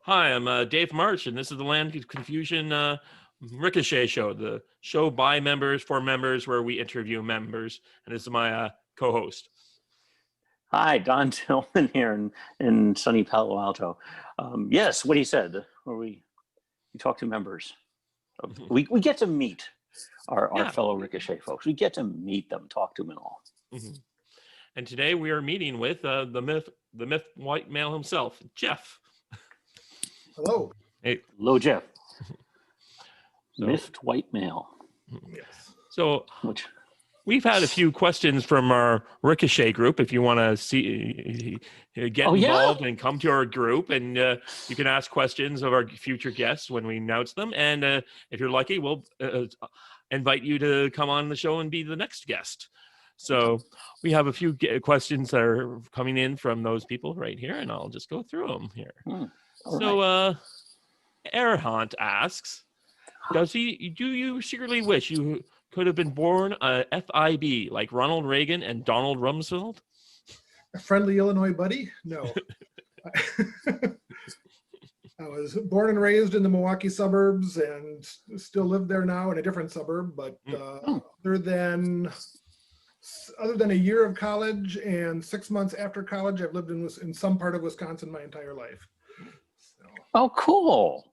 Hi, I'm Dave March, and this is the Land Confusion Ricochet show, the show by members for members where we interview members. And this is my co-host. Hi, Don Tillman here in sunny Palo Alto. Yes, what he said, where we talk to members. We get to meet our fellow Ricochet folks. We get to meet them, talk to them and all. And today we are meeting with the myth white male himself, Jeff. Hello. Hey. Hello, Jeff. Miffed white male. Yes. So we've had a few questions from our Ricochet group. If you want to get involved and come to our group, and you can ask questions of our future guests when we announce them. And if you're lucky, we'll invite you to come on the show and be the next guest. So we have a few questions that are coming in from those people right here, and I'll just go through them here. So Erhant asks, do you secretly wish you could have been born a FIB like Ronald Reagan and Donald Rumsfeld? A friendly Illinois buddy? No. I was born and raised in the Milwaukee suburbs and still live there now in a different suburb, but other than a year of college and 6 months after college, I've lived in some part of Wisconsin my entire life. So. Oh, cool.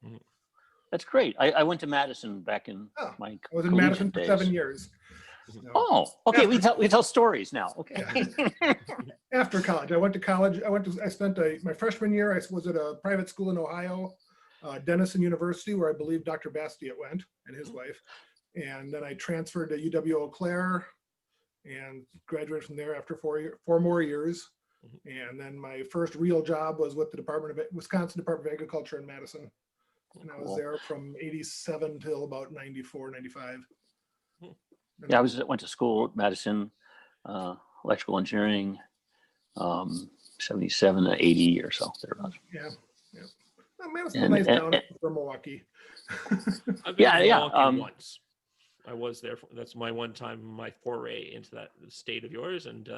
That's great. I went to Madison back in my I was in Madison for 7 years. No. Oh, okay. We tell stories now. Okay. Yeah. After college, I went to college. I spent my freshman year. I was at a private school in Ohio, Denison University, where I believe Dr. Bastiat went and his wife. And then I transferred to UW Eau Claire and graduated from there after 4 more years. And then my first real job was with the Wisconsin Department of Agriculture in Madison. And I was there from 87 till about 94, 95. Yeah, I went to school at Madison, electrical engineering, 77 to 80 or so, thereabouts. Yeah. Well, Madison's a nice town for Milwaukee. I've been to Milwaukee once. I was there. That's my one time, my foray into that state of yours. And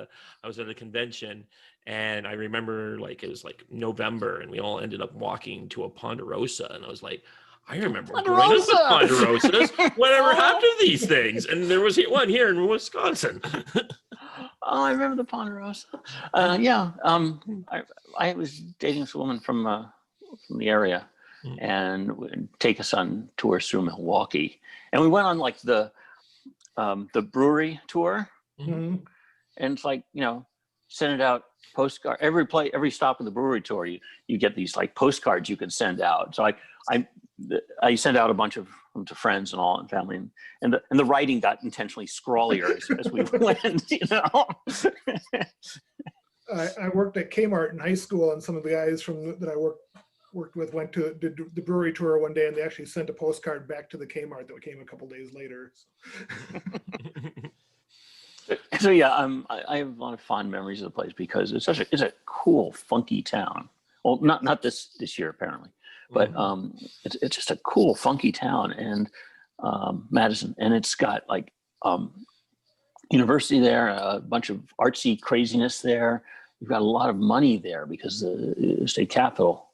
I was at a convention, and I remember it was like November, and we all ended up walking to a Ponderosa. And I was like, I remember growing up with Ponderosas. Whatever happened to these things? And there was one here in Wisconsin. Oh, I remember the Ponderosa. I was dating this woman from the area, and would take us on tours through Milwaukee. And we went on the brewery tour, and it's sending out postcard every stop of the brewery tour. You get these postcards you can send out. So I sent out a bunch of them to friends and all and family, and the writing got intentionally scrawlier as we went. I worked at Kmart in high school, and some of the guys that I worked with went to the brewery tour one day, and they actually sent a postcard back to the Kmart that came a couple days later. So yeah, I have a lot of fond memories of the place because it's a cool, funky town. Well, not this year apparently, but it's just a cool, funky town, and Madison, and it's got university there, a bunch of artsy craziness there. You've got a lot of money there because the state capital.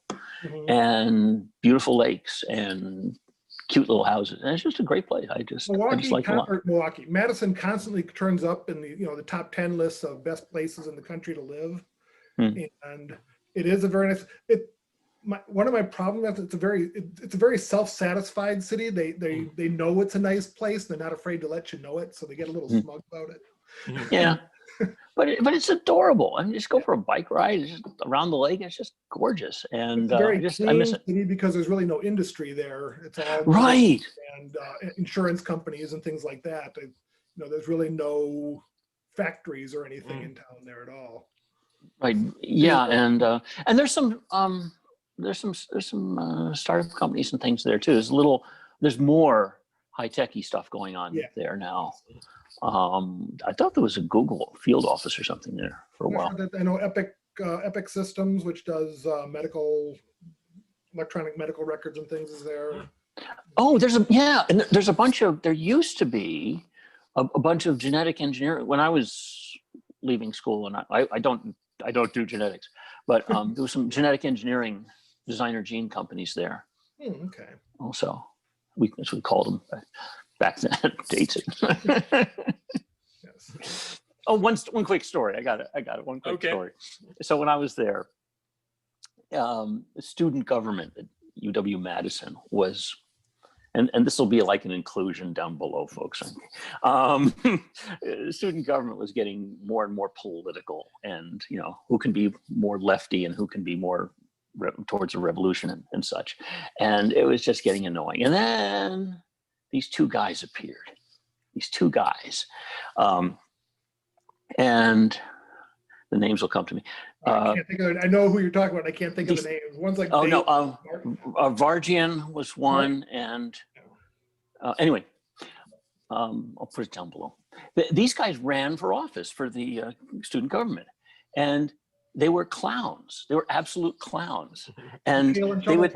And beautiful lakes and cute little houses, and it's just a great place. I just like it a lot. Milwaukee, Madison constantly turns up in the top 10 lists of best places in the country to live, and it is a very nice. One of my problems is it's a very self-satisfied city. They know it's a nice place. They're not afraid to let you know it, so they get a little smug about it. Yeah. But it's adorable. I mean, just go for a bike ride. It's just around the lake. It's just gorgeous, and I miss it. City because there's really no industry there. It's all right, and insurance companies and things like that. There's really no factories or anything in town there at all. Right. Yeah, and there's some startup companies and things there too. There's more high-techy stuff going on there now. I thought there was a Google field office or something there for a while. I know Epic Systems, which does electronic medical records and things, is there. Oh, and there used to be a bunch of genetic engineering when I was leaving school, and I don't do genetics, but there was some genetic engineering designer jean companies there. Okay. Also, as we called them back then. Dates it. Yes. Oh, one quick story. I got it. One quick story. So when I was there, student government at UW-Madison was, and this will be like an inclusion down below, folks. Student government was getting more and more political, and who can be more lefty and who can be more towards a revolution and such. And it was just getting annoying. And then these two guys appeared. And the names will come to me. I can't think of it. I know who you're talking about. I can't think of the names. One's like Vargian was one, and anyway, I'll put it down below. These guys ran for office for the student government, and they were clowns. They were absolute clowns, and they would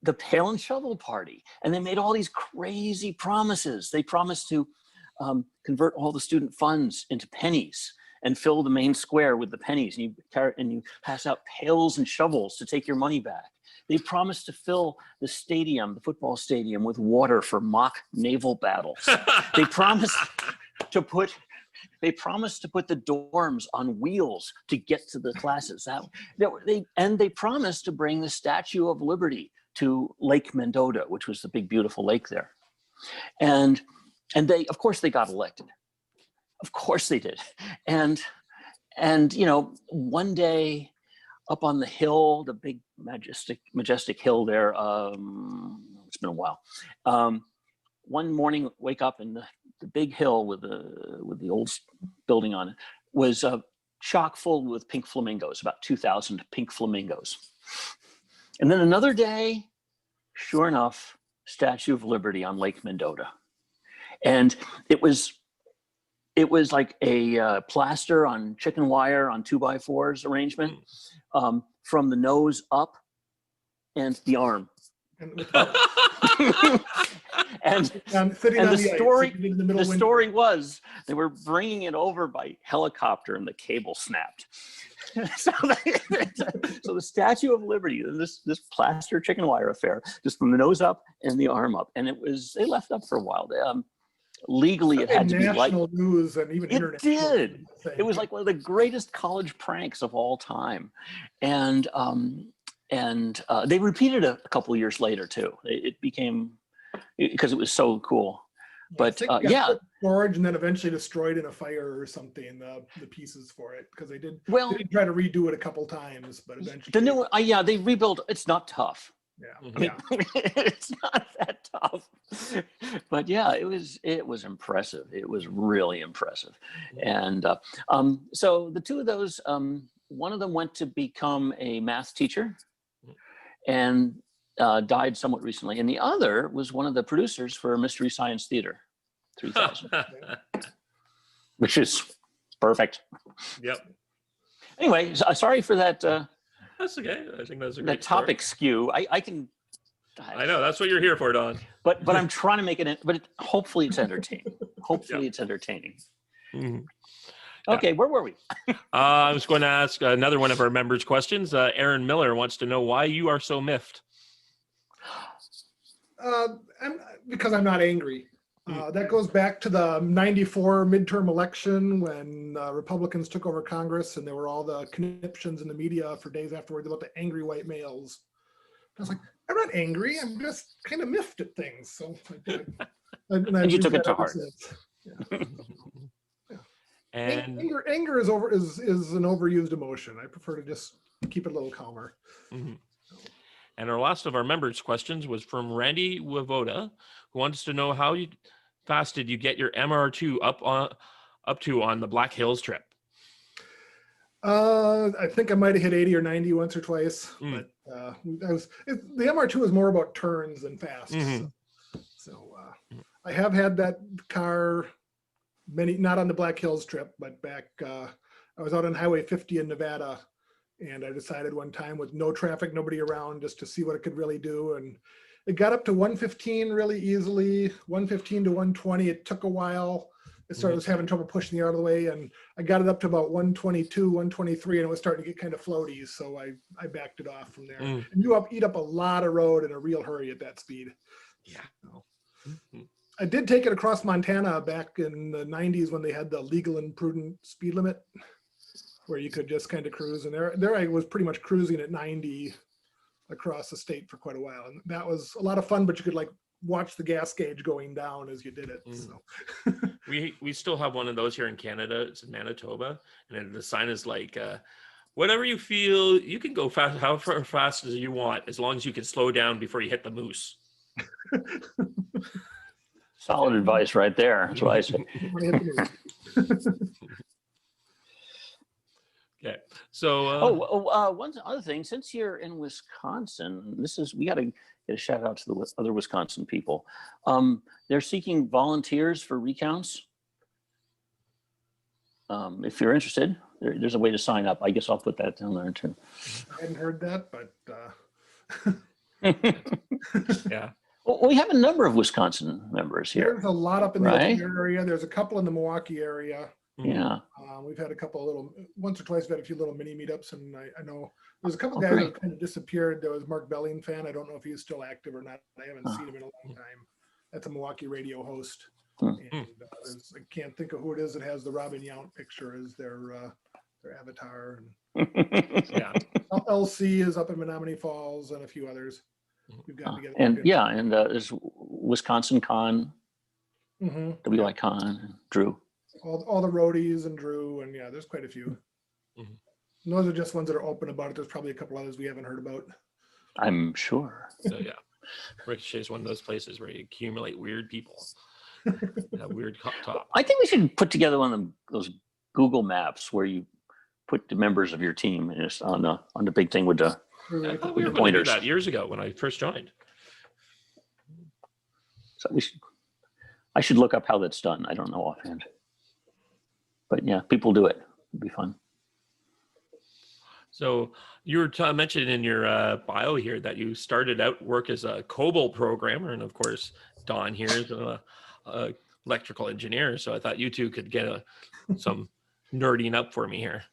the pail and shovel party, and they made all these crazy promises. They promised to convert all the student funds into pennies and fill the main square with the pennies, and you pass out pails and shovels to take your money back. They promised to fill the stadium, the football stadium, with water for mock naval battles. They promised to put the dorms on wheels to get to the classes. They promised to bring the Statue of Liberty to Lake Mendota, which was the big, beautiful lake there. And they, of course, they got elected. Of course they did. And one day up on the hill, the big majestic hill there, it's been a while. One morning, wake up and the big hill with the old building on it was chock full with pink flamingos, about 2,000 pink flamingos. And then another day, sure enough, Statue of Liberty on Lake Mendota. And it was like a plaster on chicken wire on 2x4s arrangement, from the nose up and the arm. And the story was they were bringing it over by helicopter and the cable snapped. So the Statue of Liberty, this plaster chicken wire affair, just from the nose up and the arm up, and they left up for a while. Legally, it had to be like national news and even it did. It was like one of the greatest college pranks of all time, and they repeated it a couple of years later too. It became, because it was so cool. But storage and then eventually destroyed in a fire or something. The pieces for it, because they did try to redo it a couple times, but eventually the new they rebuilt. It's not tough. Yeah. It's not that tough, but yeah, it was impressive. It was really impressive. And so the two of those, one of them went to become a math teacher and died somewhat recently, and the other was one of the producers for Mystery Science Theater 3000, which is perfect. Yep. Anyway, sorry for that. That's okay. I think that's a great topic skew. I know that's what you're here for, Don. But I'm trying to make it. Hopefully it's entertaining. It's entertaining. Mm-hmm. Okay, where were we? I was going to ask another one of our members' questions. Aaron Miller wants to know why you are so miffed. Because I'm not angry. That goes back to the '94 midterm election when Republicans took over Congress, and there were all the conniptions in the media for days afterwards about the angry white males. I was like, I'm not angry. I'm just kind of miffed at things. So, and you took it to heart. Yeah. And anger is an overused emotion. I prefer to just keep it a little calmer. Mm-hmm. And our last of our members' questions was from Randy Wavoda, who wants to know how fast did you get your MR2 up to on the Black Hills trip? I think I might have hit 80 or 90 once or twice, but the MR2 is more about turns than fast. Mm-hmm. So I have had that car not on the Black Hills trip, but back, I was out on Highway 50 in Nevada, and I decided one time with no traffic, nobody around, just to see what it could really do. And it got up to 115 really easily, 115 to 120. It took a while. it started was having trouble pushing the air out of the way, and I got it up to about 122, 123, and it was starting to get kind of floaty, so I backed it off from there. And you eat up a lot of road in a real hurry at that speed. Yeah. So, I did take it across Montana back in the 90s when they had the legal and prudent speed limit, where you could just kind of cruise. And there I was pretty much cruising at 90 across the state for quite a while. And that was a lot of fun, but you could like watch the gas gauge going down as you did it. So. We still have one of those here in Canada. It's in Manitoba. And the sign is like, whatever you feel, you can go fast, how fast as you want, as long as you can slow down before you hit the moose. Solid advice right there. That's what I say. Okay. So one other thing, since you're in Wisconsin, we got to get a shout out to the other Wisconsin people. They're seeking volunteers for recounts. If you're interested, there's a way to sign up. I guess I'll put that down there too. I hadn't heard that, but yeah. Well, we have a number of Wisconsin members here. There's a lot up in the area. There's a couple in the Milwaukee area. Yeah. We've had a couple of once or twice we've had a few little mini meetups, and I know there's a couple guys that have kind of disappeared. There was Mark Bellingfan. I don't know if he's still active or not. I haven't seen him in a long time. That's a Milwaukee radio host. And I can't think of who it is that has the Robin Yount picture as their avatar. And yeah. LoC is up in Menominee Falls and a few others. We've got together. And there's Wisconsin Con, WI Con, and Drew. All the roadies and Drew, and yeah, there's quite a few. And those are just ones that are open about it. There's probably a couple others we haven't heard about. I'm sure. So yeah, Ricochet is one of those places where you accumulate weird people. That weird top. I think we should put together one of those Google Maps where you put the members of your team and it's on the big thing with the I thought we were going to do that years ago when I first joined. So I should look up how that's done. I don't know offhand. But yeah, people do it. It'd be fun. So you were mentioning in your bio here that you started out work as a COBOL programmer, and of course Don here is an electrical engineer. So I thought you two could get some nerding up for me here.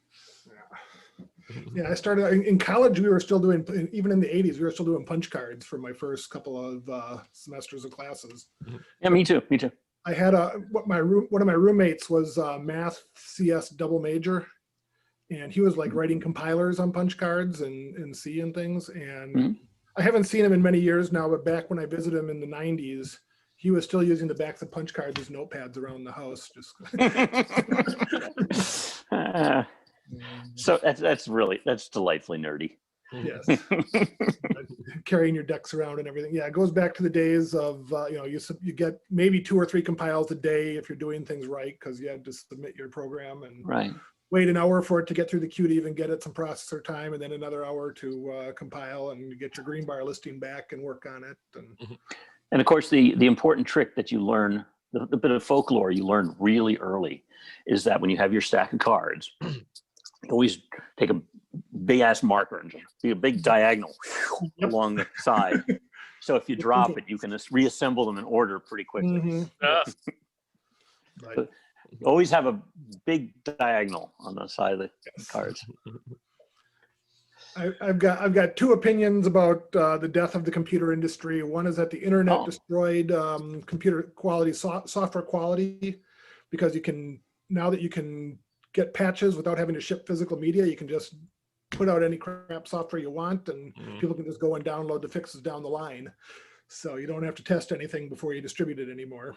Yeah, I started in college. We were still doing, even in the 80s, we were still doing punch cards for my first couple of semesters of classes. Yeah, me too. Me too. I had one of my roommates was math CS double major, and he was like writing compilers on punch cards and C and things. And I haven't seen him in many years now, but back when I visited him in the 90s, he was still using the backs of punch cards as notepads around the house. So that's delightfully nerdy. Yes. Carrying your decks around and everything. Yeah, it goes back to the days of, you get maybe 2 or 3 compiles a day if you're doing things right, because you had to submit your program and wait an hour for it to get through the queue to even get it some processor time, and then another hour to compile and you get your green bar listing back and work on it. And of course, the important trick that you learn, the bit of folklore you learn really early, is that when you have your stack of cards, you always take a big ass marker and just be a big diagonal along the side. So if you drop it, you can just reassemble them in order pretty quickly. So always have a big diagonal on the side of the cards. I've got 2 opinions about the death of the computer industry. One is that the internet destroyed computer quality, software quality, because now that you can get patches without having to ship physical media, you can just put out any crap software you want, and people can just go and download the fixes down the line. So you don't have to test anything before you distribute it anymore.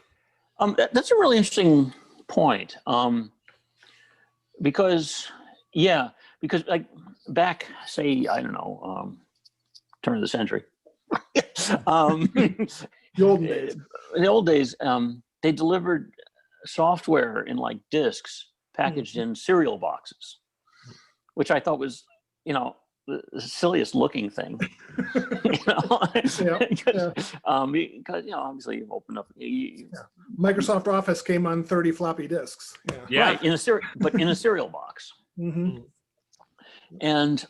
That's a really interesting point. Because like back, say, I don't know, turn of the century. The olden days. In the old days, they delivered software in like disks packaged in cereal boxes, which I thought was, the silliest looking thing. Because obviously you open up. Microsoft Office came on 30 floppy disks. Right, but in a cereal box. And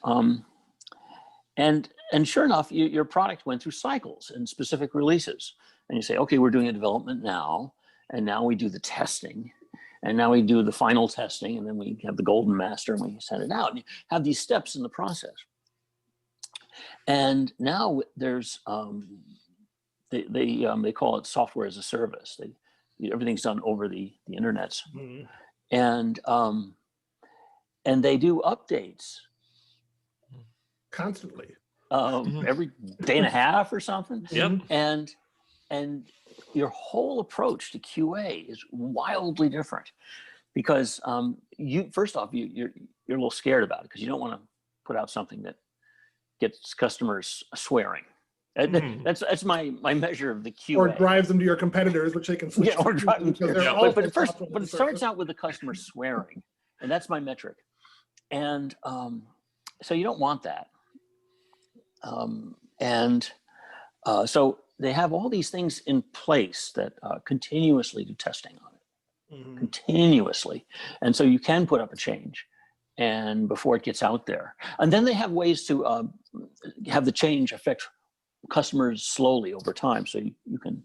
sure enough, your product went through cycles and specific releases. And you say, okay, we're doing a development now, and now we do the testing. And now we do the final testing, and then we have the golden master, and we send it out. And you have these steps in the process. And now there's they call it software as a service. Everything's done over the internet, and they do updates constantly, every day and a half or something. Yep. And your whole approach to QA is wildly different, because first off you're a little scared about it because you don't want to put out something that gets customers swearing. That's my measure of the QA. or drives them to your competitors, which they can switch. Yeah, or to drive them because to they're but also first, software but as it a starts service. out with the customer swearing, and that's my metric. And so you don't want that. So they have all these things in place that continuously do testing on it, continuously. And so you can put up a change and before it gets out there. And then they have ways to have the change affect customers slowly over time. So you can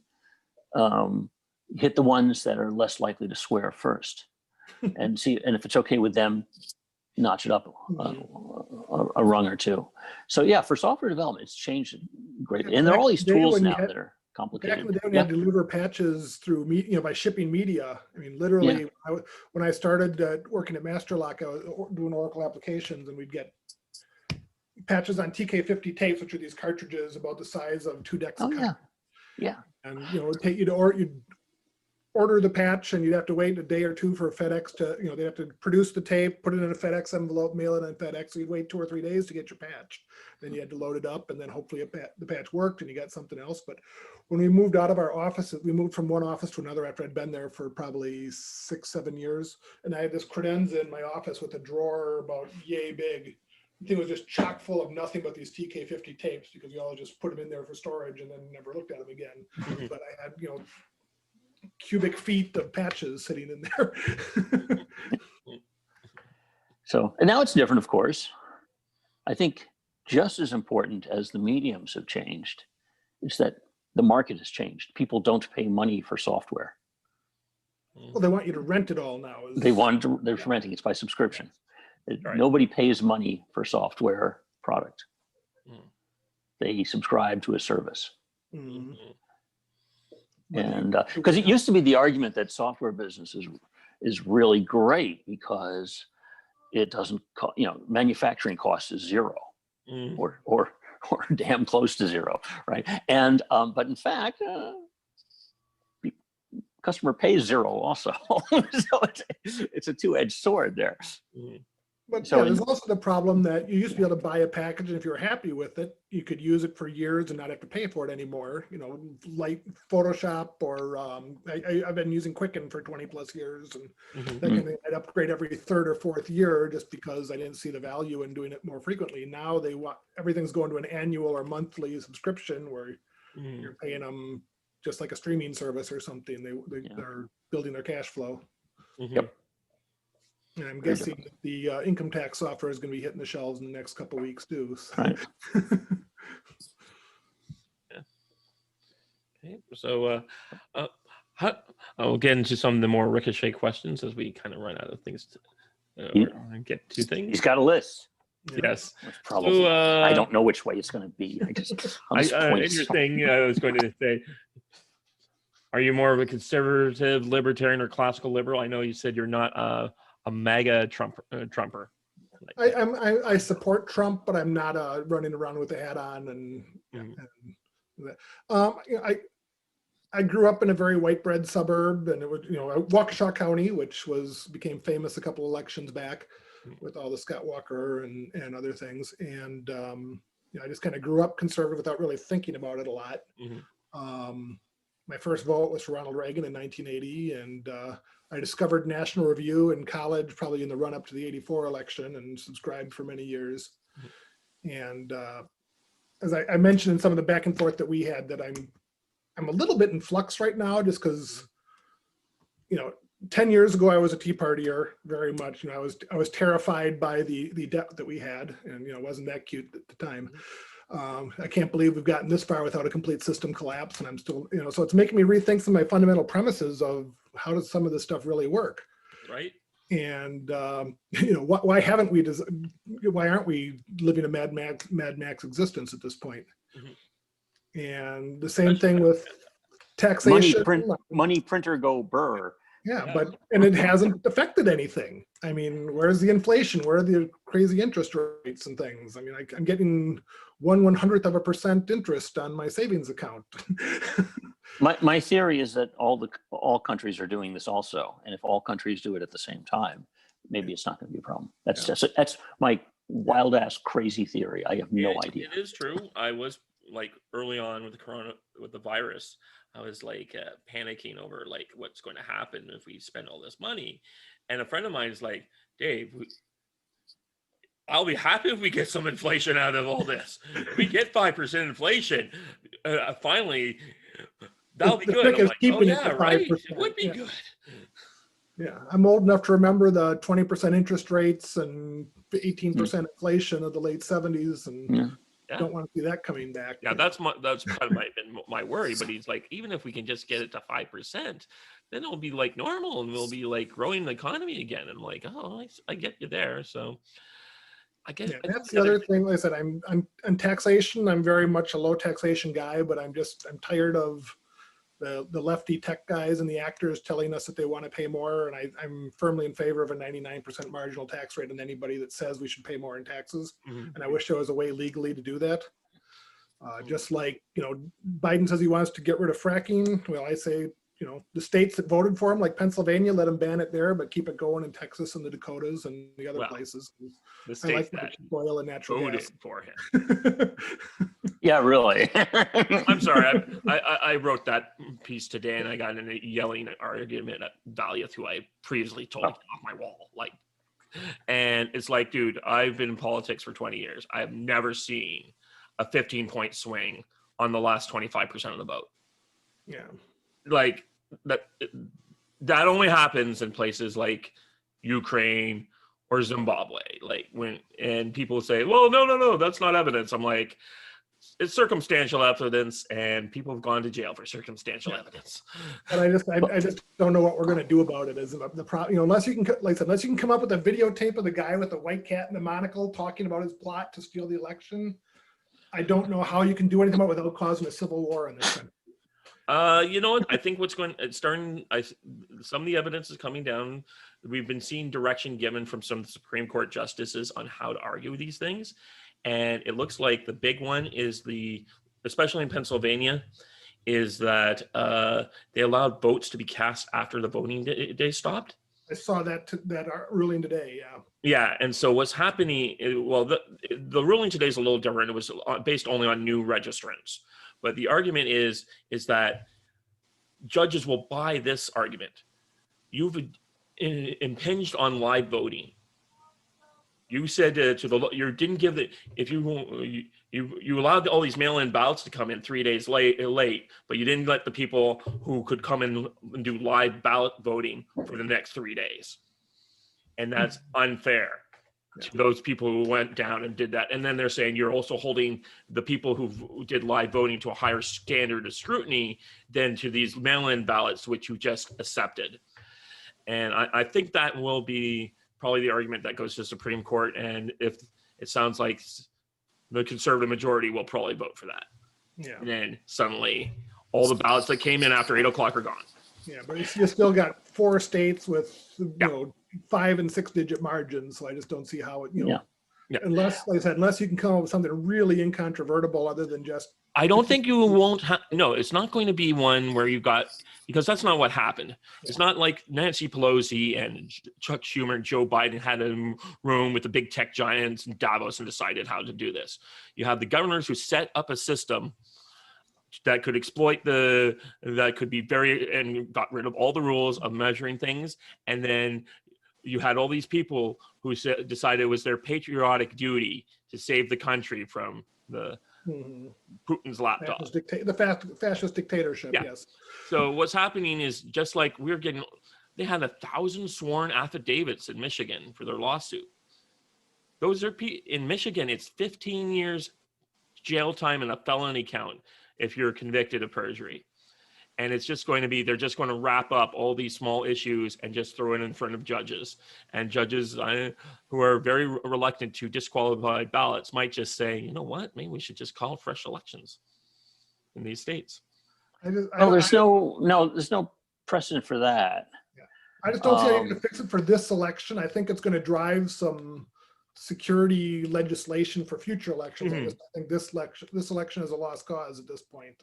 hit the ones that are less likely to swear first and see, and if it's okay with them, notch it up a rung or two. So yeah, for software development, it's changed greatly. And there are all these tools now that are complicated. Back in the day when you had to deliver patches through by shipping media. I mean, literally, when I started working at Master LoC, I was doing Oracle applications, and we'd get patches on TK50 tapes, which are these cartridges about the size of 2 decks of cards. Yeah. And it would take you to you'd order the patch, and you'd have to wait a day or two for FedEx to, they have to produce the tape, put it in a FedEx envelope, mail it on FedEx. So you'd wait 2 or 3 days to get your patch. Then you had to load it up, and then hopefully the patch worked and you got something else. But when we moved out of our office, we moved from one office to another after I'd been there for probably 6-7 years. And I had this credenza in my office with a drawer about yay big. The thing was just chock full of nothing but these TK50 tapes, because we all just put them in there for storage and then never looked at them again. But I had, cubic feet of patches sitting in there. So, and now it's different, of course. I think just as important as the mediums have changed is that the market has changed. People don't pay money for software. Well, they want you to rent it all now. They're renting, it's by subscription. Right. Nobody pays money for software product. They subscribe to a service. And because it used to be the argument that software business is really great because it doesn't, manufacturing cost is zero, or damn close to zero, right? And but in fact, customer pays zero also, so it's a two-edged sword there. But there's also the problem that you used to be able to buy a package, and if you were happy with it, you could use it for years and not have to pay for it anymore. Like Photoshop, or I've been using Quicken for 20 plus years, and that kind of thing. I'd upgrade every 3rd or 4th year just because I didn't see the value in doing it more frequently. Now they want everything's going to an annual or monthly subscription where you're paying them just like a streaming service or something. They're building their cash flow. Yep. And I'm guessing that the income tax software is going to be hitting the shelves in the next couple of weeks too. So. Right. Okay. So I'll get into some of the more Ricochet questions as we kind of run out of things to get to things. He's got a list. Yes. That's probably, I don't know which way it's going to be. Interesting. I was going to say, are you more of a conservative, libertarian, or classical liberal? I know you said you're not a MAGA Trumper. I support Trump, but I'm not running around with a hat on. I grew up in a very white bread suburb, and it was Waukesha County, which became famous a couple elections back with all the Scott Walker and other things. And I just kind of grew up conservative without really thinking about it a lot. My first vote was for Ronald Reagan in 1980, and I discovered National Review in college, probably in the run up to the '84 election, and subscribed for many years. And as I mentioned in some of the back and forth that we had, that I'm a little bit in flux right now, just because 10 years ago I was a Tea Partier very much. I was terrified by the debt that we had, and it wasn't that cute at the time. I can't believe we've gotten this far without a complete system collapse, and I'm still, so it's making me rethink some of my fundamental premises of how does some of this stuff really work. Right. And why aren't we living a Mad Max existence at this point? Mm-hmm. And the same thing with taxation. Money printer go burr. Yeah, and it hasn't affected anything. I mean, where's the inflation? Where are the crazy interest rates and things? I mean, I'm getting 1/100% interest on my savings account. My theory is that all countries are doing this also, and if all countries do it at the same time, maybe it's not going to be a problem. That's my wild ass crazy theory. I have no idea. It is true. I was like early on with the virus, I was like panicking over like what's going to happen if we spend all this money. And a friend of mine is like, Dave, I'll be happy if we get some inflation out of all this. If we get 5% inflation, finally, that'll be good. I'm like, oh yeah, right. It would be good. Yeah, I'm old enough to remember the 20% interest rates and 18% inflation of the late 70s, and don't want to see that coming back. Yeah, that's kind of my worry. But he's like, even if we can just get it to 5%, then it'll be like normal, and we'll be like growing the economy again. And I'm like, oh, I get you there. So I guess that's the other thing. Like I said, I'm taxation. I'm very much a low taxation guy, but I'm tired of the lefty tech guys and the actors telling us that they want to pay more. And I'm firmly in favor of a 99% marginal tax rate on anybody that says we should pay more in taxes. Mm-hmm. And I wish there was a way legally to do that. Just like, Biden says he wants to get rid of fracking. Well, I say, the states that voted for him, like Pennsylvania, let him ban it there, but keep it going in Texas and the Dakotas and the other places. The states that oil and natural voted gas for him. Yeah, really. I'm sorry. I wrote that piece today, and I got in a yelling argument at Valiant, who I previously told off my wall. And it's like, dude, I've been in politics for 20 years. I have never seen a 15-point swing on the last 25% of the vote. Yeah. Like that only happens in places like Ukraine or Zimbabwe. And people say, well, no, that's not evidence. I'm like, it's circumstantial evidence, and people have gone to jail for circumstantial evidence. And I just don't know what we're going to do about it. Is the problem? Unless you can come up with a videotape of the guy with the white cat and the monocle talking about his plot to steal the election, I don't know how you can do anything about it without causing a civil war in this country. You know what? I think some of the evidence is coming down. We've been seeing direction given from some Supreme Court justices on how to argue these things. And it looks like the big one is especially in Pennsylvania, is that they allowed votes to be cast after the voting day stopped. I saw that ruling today. Yeah. Yeah. And so what's happening, the ruling today is a little different. It was based only on new registrants. But the argument is that judges will buy this argument. You've impinged on live voting. You said you didn't give you allowed all these mail-in ballots to come in 3 days late, but you didn't let the people who could come in and do live ballot voting for the next 3 days. And that's unfair to those people who went down and did that. And then they're saying you're also holding the people who did live voting to a higher standard of scrutiny than to these mail-in ballots, which you just accepted. And I think that will be probably the argument that goes to the Supreme Court. And if it sounds like the conservative majority will probably vote for that. Yeah. And then suddenly all the ballots that came in after 8 o'clock are gone. Yeah, but you still got 4 states with 5 and 6 digit margins. So I just don't see how it, unless, like I said, unless you can come up with something really incontrovertible other than just. I don't think you won't no, it's not going to be one where because that's not what happened. Yeah. It's not like Nancy Pelosi and Chuck Schumer and Joe Biden had a room with the big tech giants in Davos and decided how to do this. You have the governors who set up a system that could exploit that could be and got rid of all the rules of measuring things. And then you had all these people who decided it was their patriotic duty to save the country from Putin's lapdog. The fascist dictatorship, yes. So what's happening is just like they had 1,000 sworn affidavits in Michigan for their lawsuit. Those are in Michigan, it's 15 years jail time and a felony count if you're convicted of perjury. and it's just going to be, they're just going to wrap up all these small issues and just throw it in front of judges. And judges who are very reluctant to disqualify ballots might just say, you know what, maybe we should just call fresh elections in these states. There's no precedent for that. I just don't see anything to fix it for this election. I think it's going to drive some security legislation for future elections. I think this election is a lost cause at this point.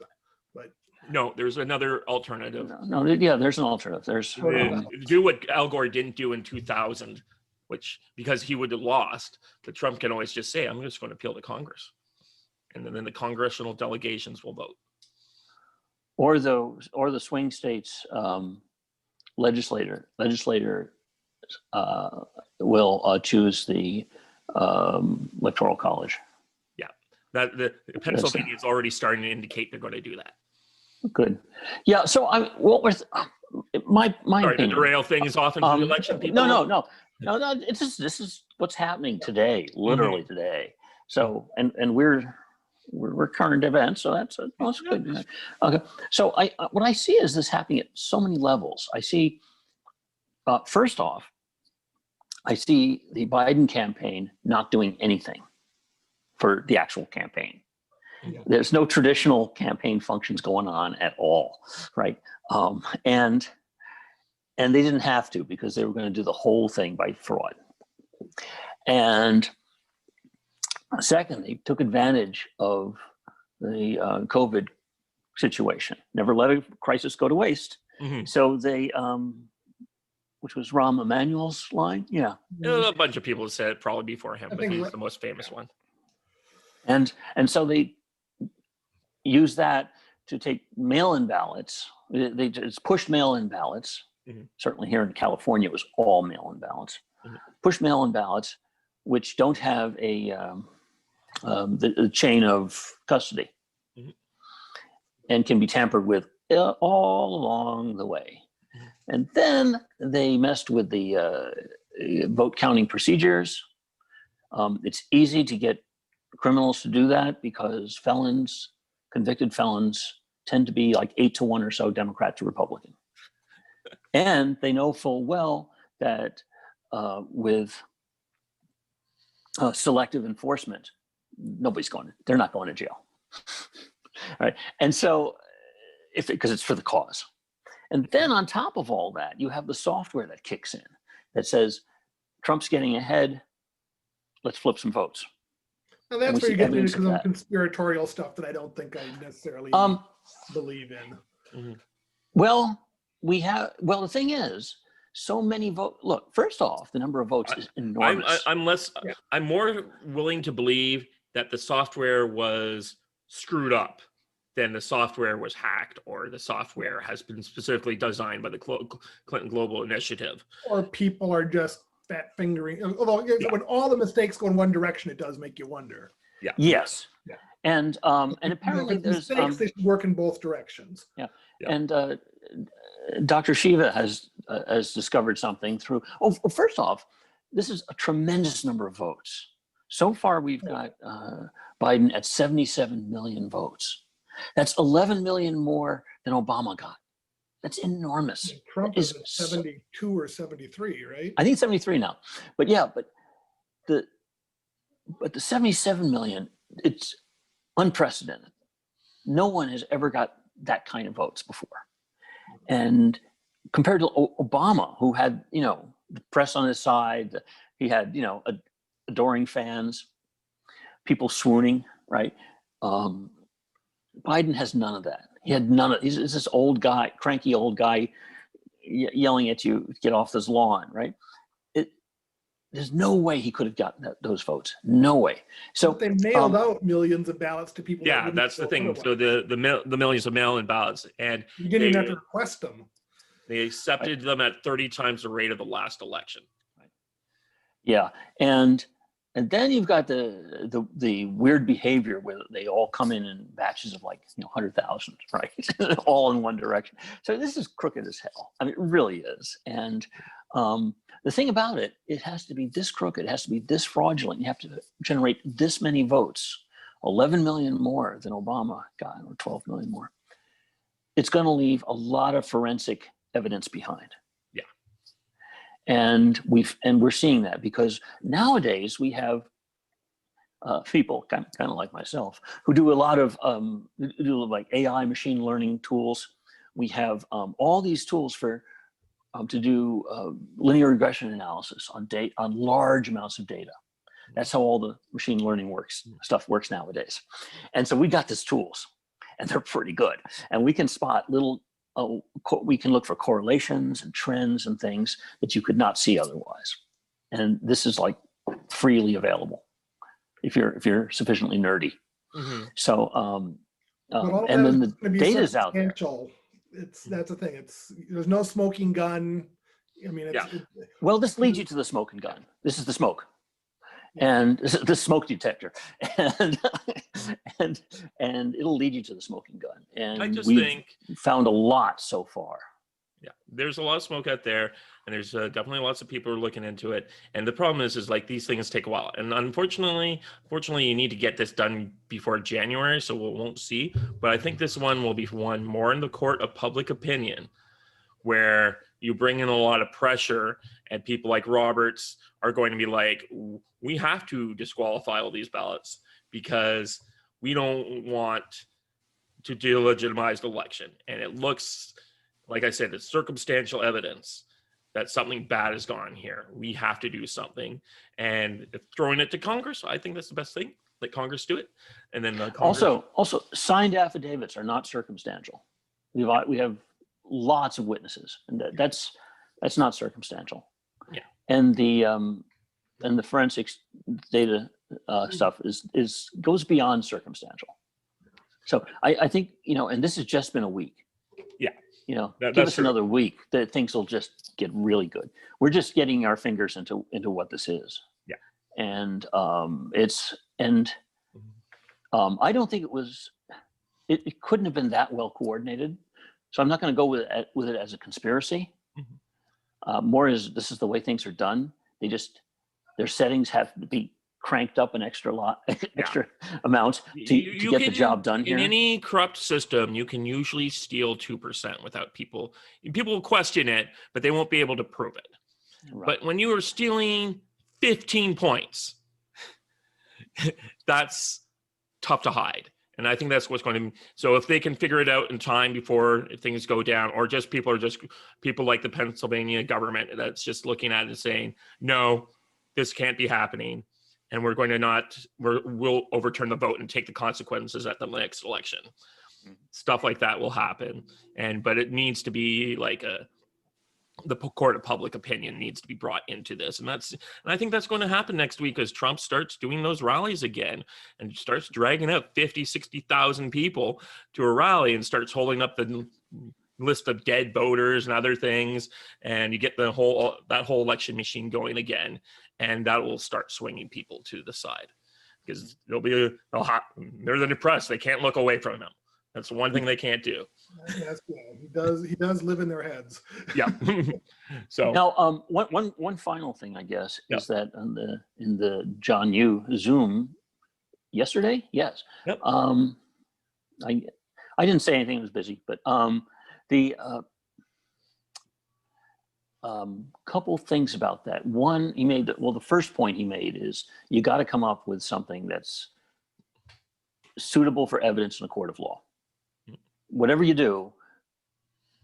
But no, there's another alternative. There's an alternative. There's do what Al Gore didn't do in 2000, which because he would have lost, but Trump can always just say, I'm just going to appeal to Congress, and then the congressional delegations will vote. Or the swing states legislator will choose the electoral college. Yeah, that the Pennsylvania is already starting to indicate they're going to do that. Good. Yeah. So my Sorry, opinion. the derail thing is often the election. People No. This is what's happening today, literally today. So and we're current events, so that's good. Okay. So what I see is this happening at so many levels. I see. First off, I see the Biden campaign not doing anything for the actual campaign. Yeah. There's no traditional campaign functions going on at all, right? And they didn't have to because they were going to do the whole thing by fraud. And second, they took advantage of the COVID situation. Never let a crisis go to waste. So they, which was Rahm Emanuel's line, a bunch of people have said it probably before him, but he's the most famous one. And so they used that to take mail-in ballots. They just pushed mail-in ballots. Certainly here in California, it was all mail-in ballots. Push mail-in ballots, which don't have the chain of custody and can be tampered with all along the way. And then they messed with the vote counting procedures. It's easy to get criminals to do that because convicted felons tend to be like 8-1 or so Democrat to Republican. And they know full well that with selective enforcement, they're not going to jail. Right. And so because it's for the cause. And then on top of all that, you have the software that kicks in that says, Trump's getting ahead, let's flip some votes. Now that's where you get into some conspiratorial stuff that I don't think I necessarily believe in. Well, the thing is, so many votes. Look, first off, the number of votes is enormous. I'm more willing to believe that the software was screwed up than the software was hacked or the software has been specifically designed by the Clinton Global Initiative. Or people are just fat fingering. Although when all the mistakes go in one direction, it does make you wonder. Yeah. Yes. Yeah. And apparently there's mistakes, they should work in both directions. Yeah. And Dr. Shiva has discovered something through. First off, this is a tremendous number of votes. So far, we've got Biden at 77 million votes. That's 11 million more than Obama got. That's enormous. Trump is at 72 or 73, right? I think 73 now. But the 77 million, it's unprecedented. No one has ever got that kind of votes before. And compared to Obama, who had, the press on his side, he had, adoring fans, people swooning, right? Biden has none of that. He had none of. He's this old guy, cranky old guy, yelling at you, "Get off this lawn!" Right? There's no way he could have gotten those votes. No way. So but they mailed out millions of ballots to people. Yeah, that's the thing. So the millions of mail-in ballots, and you didn't even have to request them. They accepted them at 30 times the rate of the last election. Right. Yeah, and then you've got the weird behavior where they all come in batches of 100,000, right? All in one direction. So this is crooked as hell. I mean, it really is. And the thing about it, it has to be this crooked. It has to be this fraudulent. You have to generate this many votes, 11 million more than Obama got, or 12 million more. it's going to leave a lot of forensic evidence behind. Yeah. And we're seeing that because nowadays we have people kind of like myself who do a lot of do like AI machine learning tools. We have all these tools for to do linear regression analysis on large amounts of data. That's how all the machine learning stuff works nowadays. And so we got these tools, and they're pretty good. And we can spot we can look for correlations and trends and things that you could not see otherwise. And this is like freely available if you're sufficiently nerdy. Mm-hmm. So and then the data is out there. That's the thing. There's no smoking gun. I mean, well, this leads you to the smoking gun. This is the smoke, and the smoke detector, and it'll lead you to the smoking gun. And I just think found a lot so far. Yeah, there's a lot of smoke out there, and there's definitely lots of people who are looking into it. And the problem is like these things take a while. And unfortunately, you need to get this done before January, so we won't see. But I think this one will be one more in the court of public opinion, where you bring in a lot of pressure, and people like Roberts are going to be like, we have to disqualify all these ballots because we don't want to delegitimize the election. And it looks, like I said, it's circumstantial evidence that something bad has gone here. We have to do something. And if throwing it to Congress, I think that's the best thing. Let Congress do it. And then Congress... Also, signed affidavits are not circumstantial. We have lots of witnesses, and that's not circumstantial. Yeah. And the forensics data stuff goes beyond circumstantial. So I think, and this has just been a week. Yeah. Give us another week, that things will just get really good. We're just getting our fingers into what this is. Yeah. And I don't think it couldn't have been that well coordinated. So I'm not going to go with it as a conspiracy. Mm-hmm. More as this is the way things are done. Their settings have to be cranked up an extra amount to get the job done here. In any corrupt system, you can usually steal 2% without people will question it, but they won't be able to prove it. Right. But when you are stealing 15 points, that's tough to hide. And I think that's what's going to, so if they can figure it out in time before things go down, or just people like the Pennsylvania government that's just looking at it and saying, no, this can't be happening. And we're going to we'll overturn the vote and take the consequences at the next election. Mm-hmm. Stuff like that will happen. But it needs to be like the court of public opinion needs to be brought into this. And I think that's going to happen next week as Trump starts doing those rallies again and starts dragging out 50, 60,000 people to a rally and starts holding up the list of dead voters and other things. And you get that whole election machine going again. And that will start swinging people to the side because they're the depressed. They can't look away from him. That's the one thing they can't do. Yes, he does live in their heads. Yeah. So now, one final thing, I guess, is that in the John Yoo Zoom yesterday, yes. Yep. I didn't say anything. I was busy, but the couple things about that. One, the first point he made is you got to come up with something that's suitable for evidence in a court of law. Whatever you do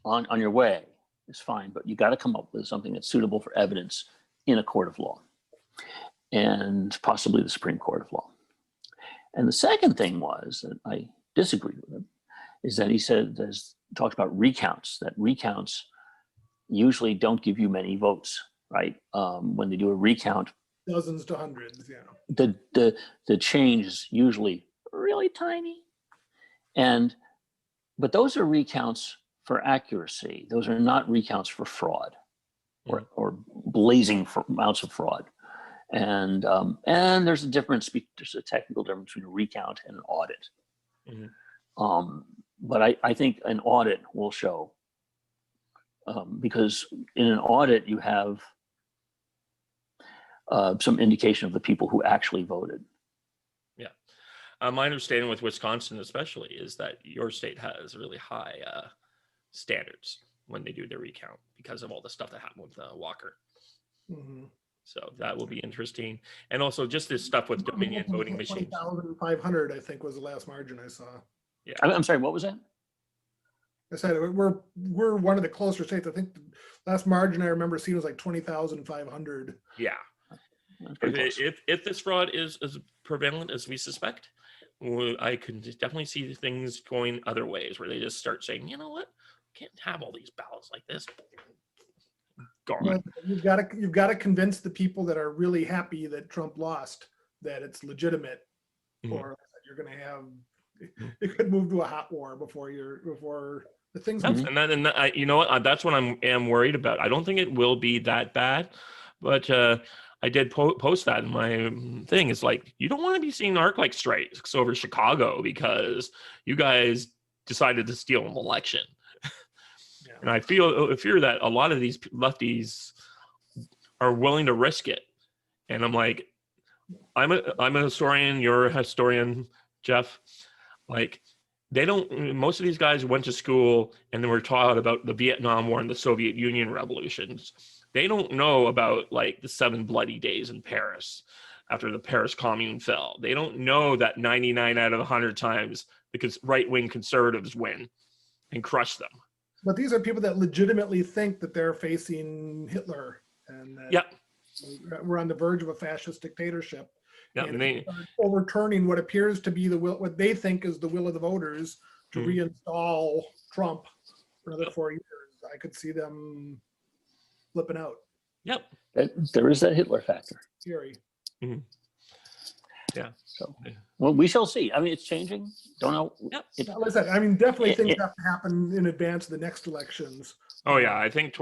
on your way is fine, but you got to come up with something that's suitable for evidence in a court of law, and possibly the Supreme Court of Law. And the second thing was that I disagreed with him, is that he talked about recounts, that recounts usually don't give you many votes, right? When they do a recount, dozens to hundreds, yeah. The change is usually really tiny, but those are recounts for accuracy. Those are not recounts for fraud or blazing amounts of fraud. And there's a difference. There's a technical difference between a recount and an audit. Mm-hmm. But I think an audit will show, because in an audit you have some indication of the people who actually voted. Yeah. My understanding with Wisconsin especially is that your state has really high standards when they do their recount because of all the stuff that happened with Walker. Mhm. So that will be interesting. And also just this stuff with Dominion voting machines. 20,500, I think, was the last margin I saw. Yeah. I'm sorry, what was that? I said we're one of the closer states. I think the last margin I remember seeing was like 20,500. Yeah. If this fraud is as prevalent as we suspect, I could definitely see things going other ways where they just start saying, you know what, can't have all these ballots like this. Gone. Well, you've got to convince the people that are really happy that Trump lost that it's legitimate, or you're going to have it could move to a hot war before the things. And you know what? That's what I am worried about. I don't think it will be that bad, but I did post that in my thing. It's like, you don't want to be seeing ArcLight strikes over Chicago because you guys decided to steal an election. Yeah. And I fear that a lot of these lefties are willing to risk it. And I'm like, I'm a historian. You're a historian, Jeff. Like, most of these guys went to school and they were taught about the Vietnam War and the Soviet Union revolutions. They don't know about like the 7 bloody days in Paris after the Paris Commune fell. They don't know that 99 out of 100 times because right-wing conservatives win and crush them. But these are people that legitimately think that they're facing Hitler and that we're on the verge of a fascist dictatorship. Yeah, and they overturning what appears to be what they think is the will of the voters to reinstall Trump for another 4 years. I could see them flipping out. Yep. There is that Hitler factor. Scary. Mm-hmm. Yeah. So, well, we shall see. I mean, it's changing. Don't know. Yep. Like I said, I mean, definitely things have to happen in advance of the next elections. Oh yeah, I think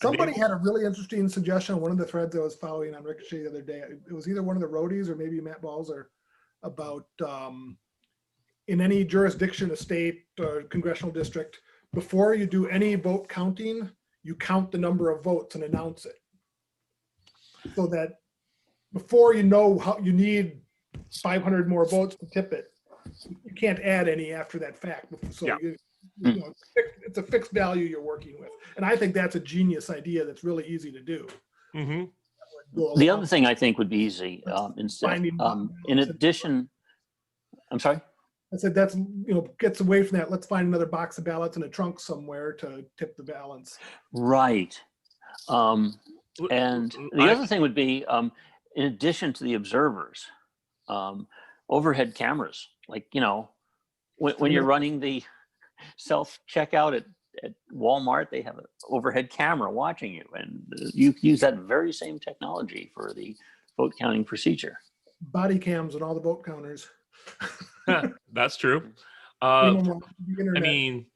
Somebody had a really interesting suggestion on one of the threads I was following on Ricochet the other day. It was either one of the roadies or maybe Matt Balzer about in any jurisdiction, a state or congressional district, before you do any vote counting, you count the number of votes and announce it. So that before you know how you need 500 more votes to tip it, you can't add any after that fact. So you know, it's a fixed value you're working with. And I think that's a genius idea that's really easy to do. Mm-hmm. The other thing I think would be easy in addition, I'm sorry? I said that's, gets away from that. Let's find another box of ballots in a trunk somewhere to tip the balance. Right. And the other thing would be, in addition to the observers, overhead cameras, like, when you're running the self-checkout at Walmart, they have an overhead camera watching you, and you use that very same technology for the vote counting procedure. Body cams and all the vote counters. That's true. I mean,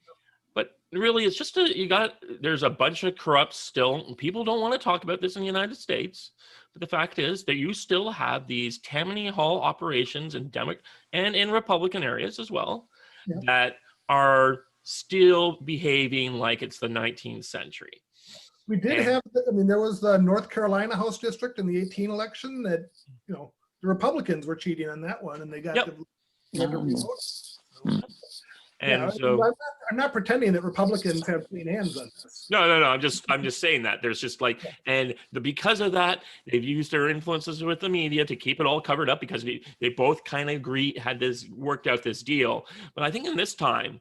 but really, it's just there's a bunch of corrupt still. People don't want to talk about this in the United States, but the fact is that you still have these Tammany Hall operations in and in Republican areas as well that are still behaving like it's the 19th century. We did have, there was the North Carolina House District in the 2018 election that, the Republicans were cheating on that one and they got And I'm not pretending that Republicans have clean hands on this. No. I'm just saying that there's just because of that, they've used their influences with the media to keep it all covered up because they both kind of worked out this deal. But I think in this time,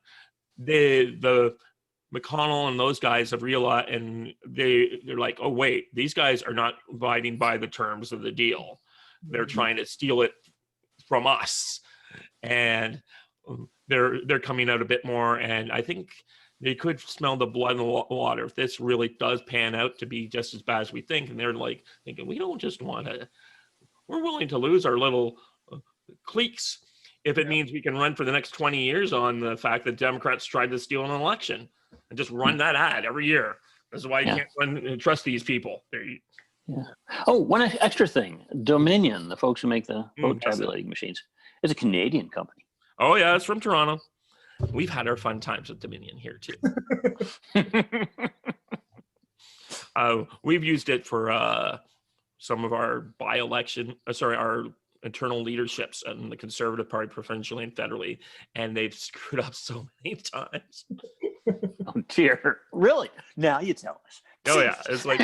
the McConnell and those guys have realized, and they're like, oh wait, these guys are not abiding by the terms of the deal. They're trying to steal it from us, and they're coming out a bit more. And I think they could smell the blood in the water if this really does pan out to be just as bad as we think. And they're like thinking, we don't just want to. We're willing to lose our little cliques if it means we can run for the next 20 years on the fact that Democrats tried to steal an election and just run that ad every year. That's why you can't trust these people. Oh, one extra thing. Dominion, the folks who make the vote tabulating machines, is a Canadian company. Oh, yeah, it's from Toronto. We've had our fun times with Dominion here, too. We've used it for some of our our internal leaderships in the Conservative Party, provincially and federally, and they've screwed up so many times. Oh dear, really? Now you tell us. Oh yeah, it's like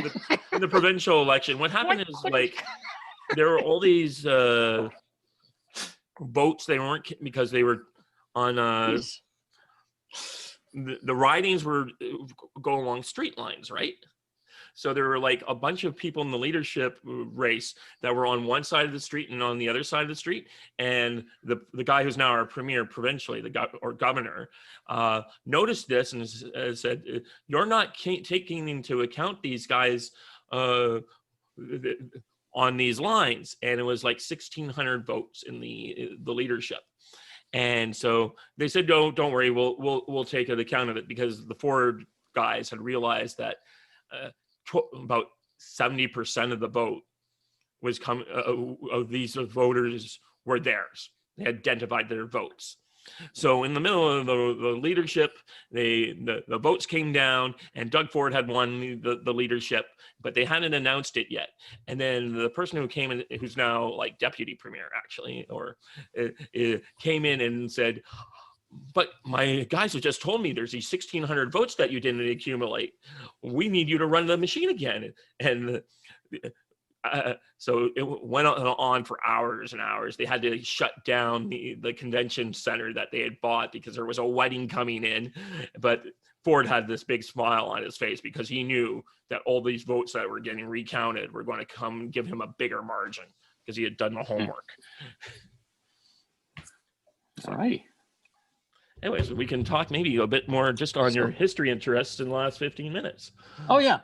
in the provincial election. What happened is like there were all these votes. They weren't because they were on the ridings were go along street lines, right? So there were like a bunch of people in the leadership race that were on one side of the street and on the other side of the street. And the guy who's now our premier provincially, or governor, noticed this and said, "You're not taking into account these guys on these lines." And it was like 1,600 votes in the leadership. And so they said, "Don't worry, we'll take account of it," because the Ford guys had realized that about 70% of the vote was coming of these voters were theirs. They identified their votes. So in the middle of the leadership, the votes came down, and Doug Ford had won the leadership, but they hadn't announced it yet. And then the person who came in, who's now like deputy premier actually, or came in and said, "But my guys have just told me there's these 1,600 votes that you didn't accumulate. We need you to run the machine again." And so it went on for hours and hours. They had to shut down the convention center that they had bought because there was a wedding coming in. But Ford had this big smile on his face because he knew that all these votes that were getting recounted were going to come give him a bigger margin because he had done the homework. All right. Anyways, we can talk maybe a bit more just on your history interests in the last 15 minutes. Oh, yeah.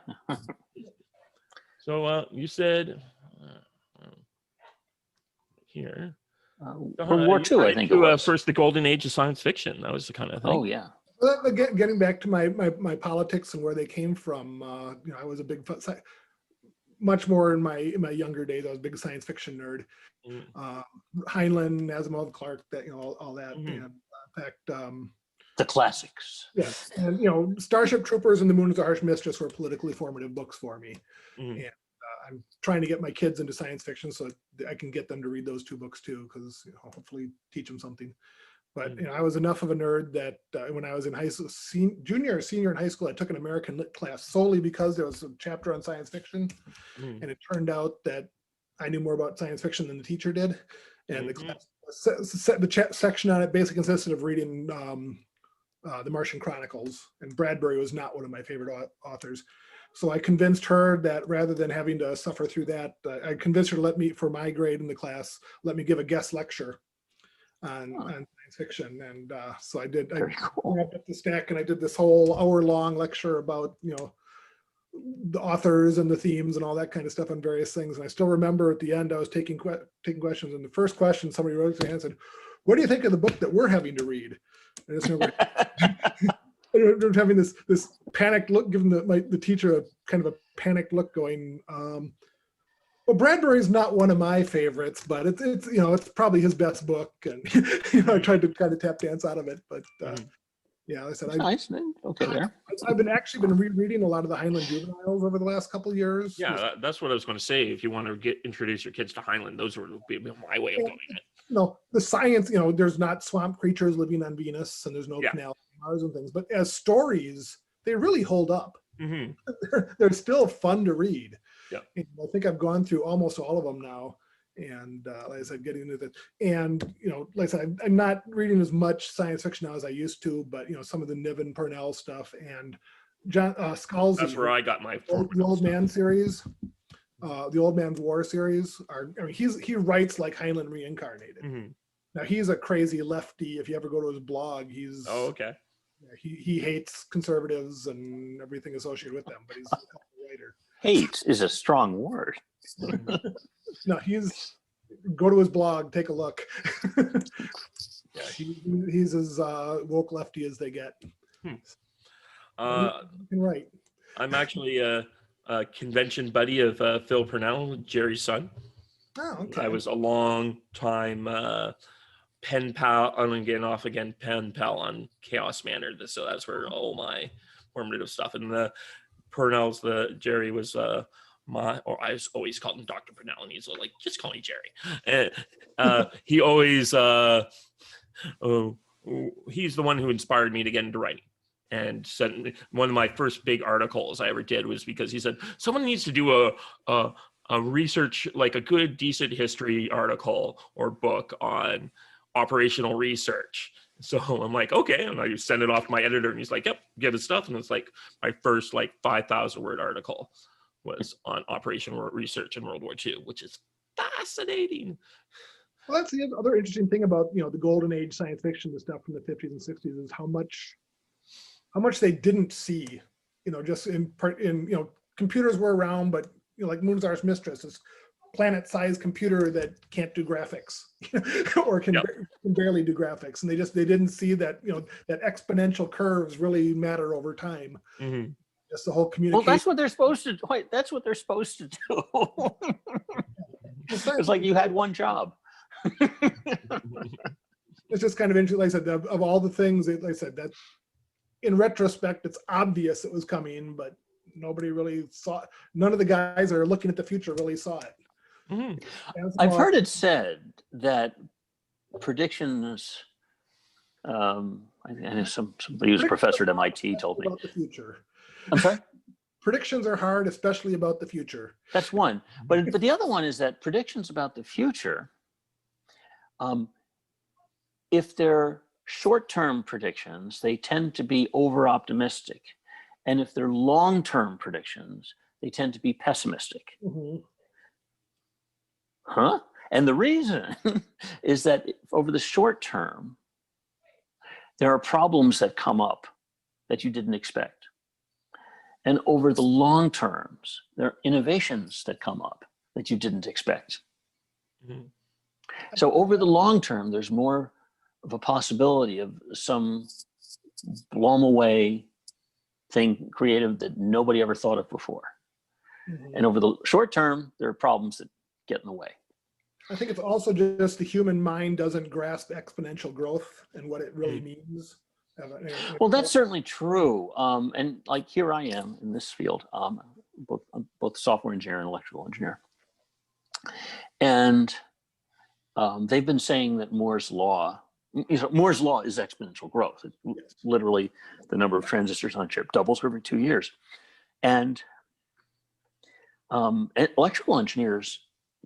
So you said here. World War II, I think it was. First, the golden age of science fiction. That was the kind of thing. Oh, yeah. Well, getting back to my politics and where they came from, I was a big, much more in my younger days. I was a big science fiction nerd. Heinlein, Asimov, Clarke, that all that. And, in fact, the classics. Yeah, and Starship Troopers and The Moon is a Harsh Mistress were politically formative books for me. And I'm trying to get my kids into science fiction so I can get them to read those two books too, because hopefully teach them something. But I was enough of a nerd that when I was in high school, junior or senior in high school, I took an American Lit class solely because there was a chapter on science fiction, and it turned out that I knew more about science fiction than the teacher did. And the class, the section on it basically consisted of reading the Martian Chronicles, and Bradbury was not one of my favorite authors. So I convinced her that rather than having to suffer through that, I convinced her to let me, for my grade in the class, let me give a guest lecture on science fiction. And so I did. I wrapped up the stack and I did this whole hour-long lecture about the authors and the themes and all that kind of stuff on various things. And I still remember at the end I was taking questions, and the first question somebody raised their hand and said, "What do you think of the book that we're having to read?" And I just remember having this panicked look, giving the teacher a kind of a panicked look, going, "Well, Bradbury's not one of my favorites, but it's probably his best book." And I tried to kind of tap dance out of it, but yeah, I said, nice. Okay, there. I've been rereading a lot of the Heinlein juveniles over the last couple of years. Yeah, that's what I was going to say. If you want to introduce your kids to Heinlein, those would be my way of doing it. The science, there's not swamp creatures living on Venus, and there's no canal Mars and things, but as stories, they really hold up. They're still fun to read. Yeah, and I think I've gone through almost all of them now. And like I said, getting into that, and like I said, I'm not reading as much science fiction now as I used to, but some of the Niven Purnell stuff and John Scalzi. That's where I got my the Old Man series, the Old Man's War series. He writes like Heinlein reincarnated. Now he's a crazy lefty. If you ever go to his blog, he's he hates conservatives and everything associated with them, but he's a writer. Hate is a strong word. No, go to his blog, take a look. Yeah, he's as woke lefty as they get. Right. I'm actually a convention buddy of Phil Purnell, Jerry's son. Oh, okay. I was a long time pen pal, on again, off again, pen pal on Chaos Manor. So that's where all my formative stuff. And the Purnell's, Jerry was or I always called him Dr. Purnell, and he's like, just call me Jerry. And he always, he's the one who inspired me to get into writing. and said one of my first big articles I ever did was because he said someone needs to do a research, like a good decent history article or book on operational research. So I'm like, okay, and I send it off to my editor, and he's like, yep, get his stuff. And it's like my first like 5,000 word article was on operational research in World War II, which is fascinating. Well, that's the other interesting thing about, you know, the golden age science fiction, the stuff from the 50s and 60s, is how much they didn't see, you know, just in you know, computers were around, but, you know, like Moonzar's Mistress, this planet-sized computer that can't do graphics or can barely do graphics. And they didn't see that, you know, that exponential curves really matter over time. Mm-hmm. Just the whole communication. Well, that's what they're supposed to. Wait, that's what they're supposed to do. It's like you had one job. It's just kind of interesting. Like I said, of all the things, like I said, that in retrospect, it's obvious it was coming, but nobody really saw it. None of the guys that are looking at the future really saw it. Mm-hmm. I've heard it said that predictions. I know somebody who's a professor at MIT told me about the future. I'm sorry? Predictions are hard, especially about the future. That's one. But the other one is that predictions about the future, if they're short-term predictions, they tend to be over-optimistic. And if they're long-term predictions, they tend to be pessimistic. Mm-hmm. Huh? And the reason is that over the short term, there are problems that come up that you didn't expect. And over the long terms, there are innovations that come up that you didn't expect. Mm-hmm. So over the long term, there's more of a possibility of some blown away thing creative that nobody ever thought of before. Mm-hmm. And over the short term, there are problems that get in the way. I think it's also just the human mind doesn't grasp exponential growth and what it really means. Well, that's certainly true. And like here I am in this field, both software engineer and electrical engineer. And they've been saying that Moore's law is exponential growth. It's literally the number of transistors on a chip doubles every 2 years. And electrical engineers,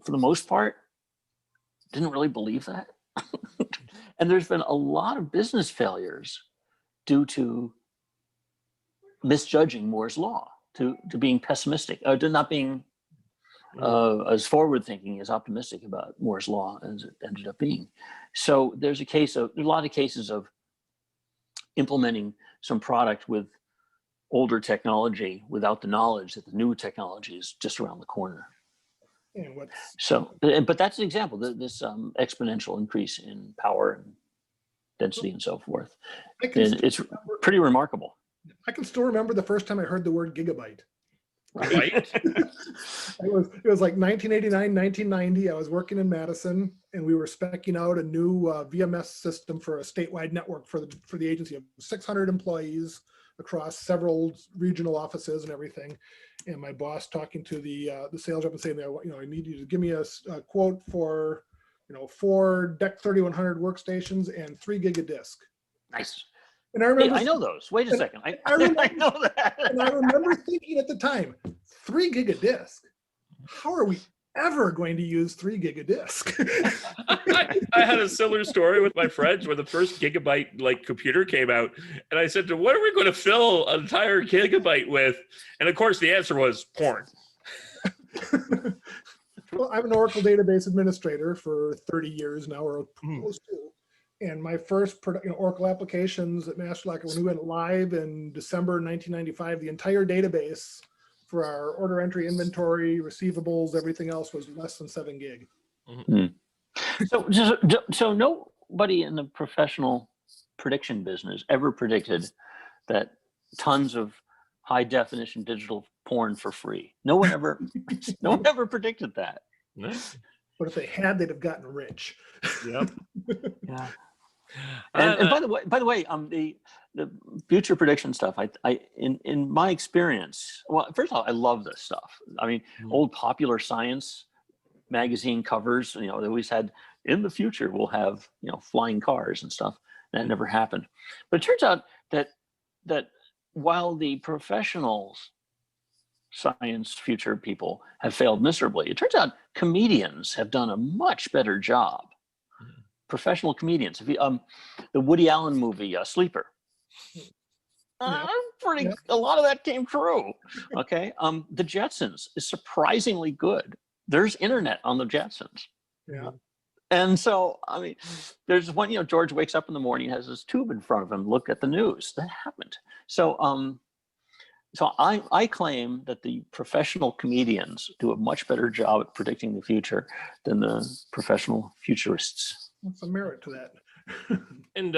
for the most part, didn't really believe that. And there's been a lot of business failures due to misjudging Moore's law, to being pessimistic, to not being as forward-thinking, as optimistic about Moore's law as it ended up being. So there's a lot of cases of implementing some product with older technology without the knowledge that the new technology is just around the corner. So, but that's an example, this exponential increase in power and density and so forth. It's pretty remarkable. I can still remember the first time I heard the word gigabyte. Right. It was like 1989, 1990. I was working in Madison, and we were speccing out a new VMS system for a statewide network for the agency of 600 employees across several regional offices and everything. And my boss talking to the sales rep and saying, I need you to give me a quote for, 4 DEC 3100 workstations and 3 gig of disk. Nice. And I remember, I know those. Wait a second. I know that. And I remember thinking at the time, 3 gig of disk. How are we ever going to use 3 gig of disk? I had a similar story with my friends when the first gigabyte computer came out, and I said, "What are we going to fill an entire gigabyte with?" And of course, the answer was porn. Well, I'm an Oracle database administrator for 30 years now, or close to. And my first Oracle applications at MasterLock, when we went live in December 1995, the entire database for our order entry, inventory, receivables, everything else was less than 7 gig. Mm-hmm. So nobody in the professional prediction business ever predicted that tons of high definition digital porn for free. No one ever predicted that. No. But if they had, they'd have gotten rich. Yep. Yeah. And by the way, the future prediction stuff, in my experience, well, first of all, I love this stuff. I mean, old Popular Science magazine covers, they always had, in the future, we'll have, flying cars and stuff. That never happened. But it turns out that that while the professionals science future people have failed miserably, it turns out comedians have done a much better job. Professional comedians. If you, the Woody Allen movie, Sleeper. Yeah. A lot of that came true. Okay. The Jetsons is surprisingly good. There's internet on the Jetsons. Yeah. And so, I mean, there's one, George wakes up in the morning, has his tube in front of him, look at the news. That happened. So, I claim that the professional comedians do a much better job at predicting the future than the professional futurists. What's the merit to that? And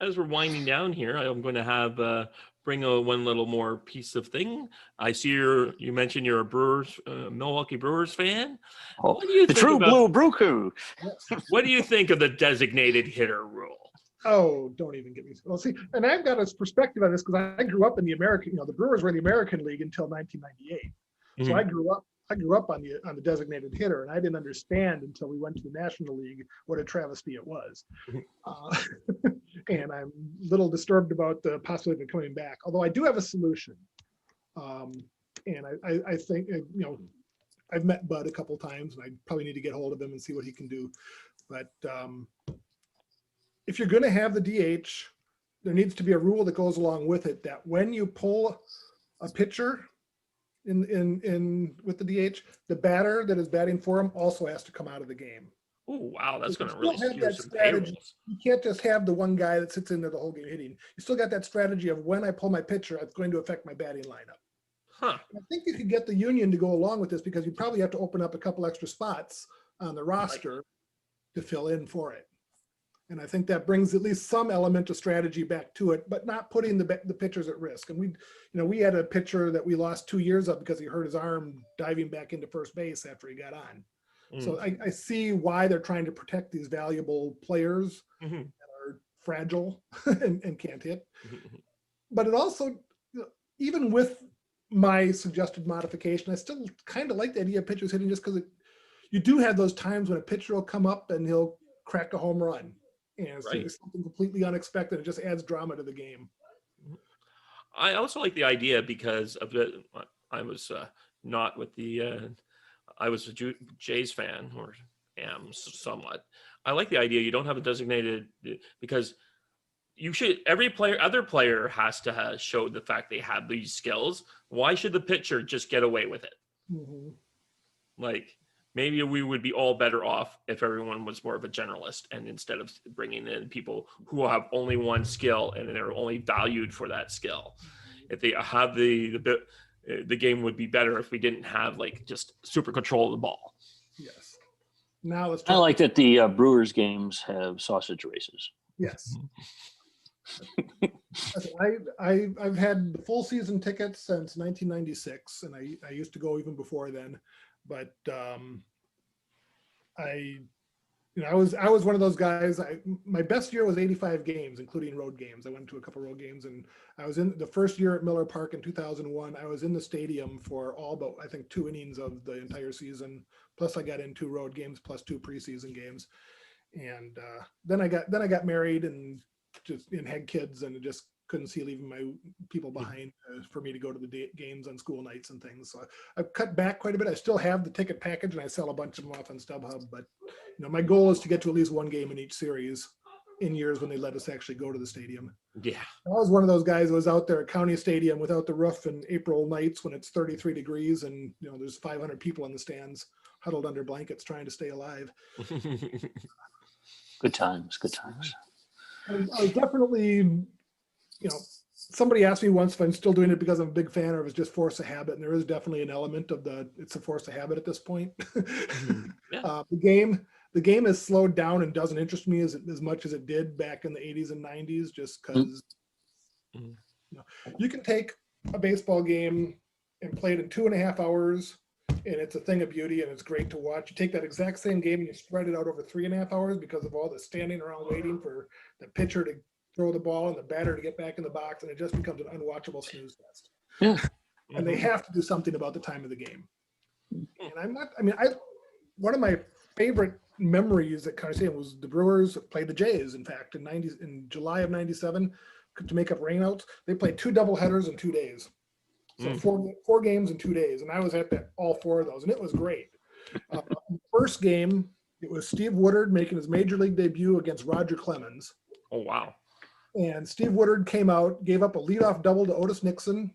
as we're winding down here, I'm going to have bring one little more piece of thing. I see you mentioned you're a Brewers, Milwaukee Brewers fan. Oh, what do you the think true about, blue brew crew. What do you think of the designated hitter rule? Oh, don't even get me. Well, see, and I've got a perspective on this because I grew up in the American. The Brewers were in the American League until 1998. Mm-hmm. So I grew up on the designated hitter, and I didn't understand until we went to the National League what a travesty it was. And I'm a little disturbed about the possibility of it coming back. Although I do have a solution, and I think I've met Bud a couple times, and I probably need to get hold of him and see what he can do. But if you're going to have the DH, there needs to be a rule that goes along with it that when you pull a pitcher in with the DH, the batter that is batting for him also has to come out of the game. Oh, wow, that's going to You really still have skew that some strategy. payrolls. You can't just have the one guy that sits in there the whole game hitting. You still got that strategy of when I pull my pitcher, it's going to affect my batting lineup. Huh. I think you could get the union to go along with this because you probably have to open up a couple extra spots on the roster to fill in for it. And I think that brings at least some element of strategy back to it, but not putting the pitchers at risk. And we had a pitcher that we lost 2 years of because he hurt his arm diving back into first base after he got on. So I see why they're trying to protect these valuable players that are fragile and can't hit. But it also, even with my suggested modification, I still kind of like the idea of pitchers hitting just because you do have those times when a pitcher will come up and he'll crack a home run. And so it's something completely unexpected. It just adds drama to the game. I also like the idea because of I was not with the I was a Jays fan, or am somewhat. I like the idea you don't have a designated, because you should, other player has to show the fact they have these skills. Why should the pitcher just get away with it? Mm-hmm. Like, maybe we would be all better off if everyone was more of a generalist, and instead of bringing in people who have only one skill and they're only valued for that skill. If they have the game would be better if we didn't have just super control of the ball. Yes. Now let's I like that the Brewers games have sausage races. Yes. I've had the full season tickets since 1996, and I used to go even before then. But I was one of those guys. My best year was 85 games, including road games. I went to a couple road games, and I was in the first year at Miller Park in 2001. I was in the stadium for all but I think 2 innings of the entire season. Plus, I got in 2 road games plus 2 preseason games, and then I got married and had kids, and just couldn't see leaving my people behind for me to go to the games on school nights and things. So I've cut back quite a bit. I still have the ticket package, and I sell a bunch of them off on StubHub. But my goal is to get to at least 1 game in each series in years when they let us actually go to the stadium. Yeah, I was one of those guys who was out there at County Stadium without the roof in April nights when it's 33 degrees and there's 500 people in the stands huddled under blankets trying to stay alive. Good times. Good times. I definitely. Somebody asked me once if I'm still doing it because I'm a big fan or if it's just force of habit, and there is definitely an element of it's a force of habit at this point. Yeah. The game has slowed down and doesn't interest me as much as it did back in the 80s and 90s, just because you can take a baseball game and play it in 2.5 hours, and it's a thing of beauty and it's great to watch. You take that exact same game and you spread it out over 3.5 hours because of all the standing around waiting for the pitcher to throw the ball and the batter to get back in the box, and it just becomes an unwatchable snooze fest. Yeah. And they have to do something about the time of the game. And one of my favorite memories at Coliseum was the Brewers played the Jays, in fact, in July of 97. to make up rainouts. They played 2 doubleheaders in 2 days. So four games in 2 days. And I was at all 4 of those, and it was great. First game, it was Steve Woodard making his major league debut against Roger Clemens. Oh, wow. And Steve Woodard came out, gave up a leadoff double to Otis Nixon,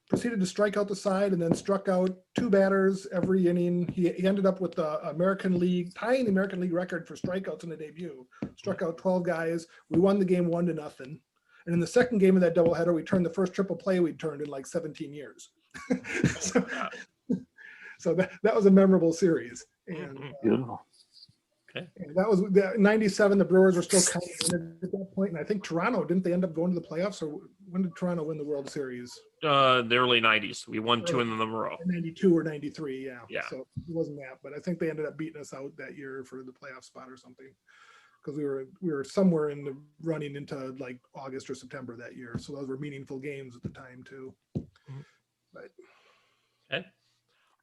proceeded to strike out the side, and then struck out 2 batters every inning. He ended up with the American League, tying the American League record for strikeouts in a debut. Struck out 12 guys. We won the game 1-0. And in the second game of that doubleheader, we turned the first triple play we'd turned in like 17 years. So that was a memorable series. And, Beautiful. And that was 97. The Brewers were still kind of in it at that point. And I think Toronto, didn't they end up going to the playoffs? Or when did Toronto win the World Series? The early 90s. We won 2 in a row. 92 or 93, yeah. So it wasn't that, but I think they ended up beating us out that year for the playoff spot or something, because we were somewhere in the running into like August or September that year. So those were meaningful games at the time too. But okay.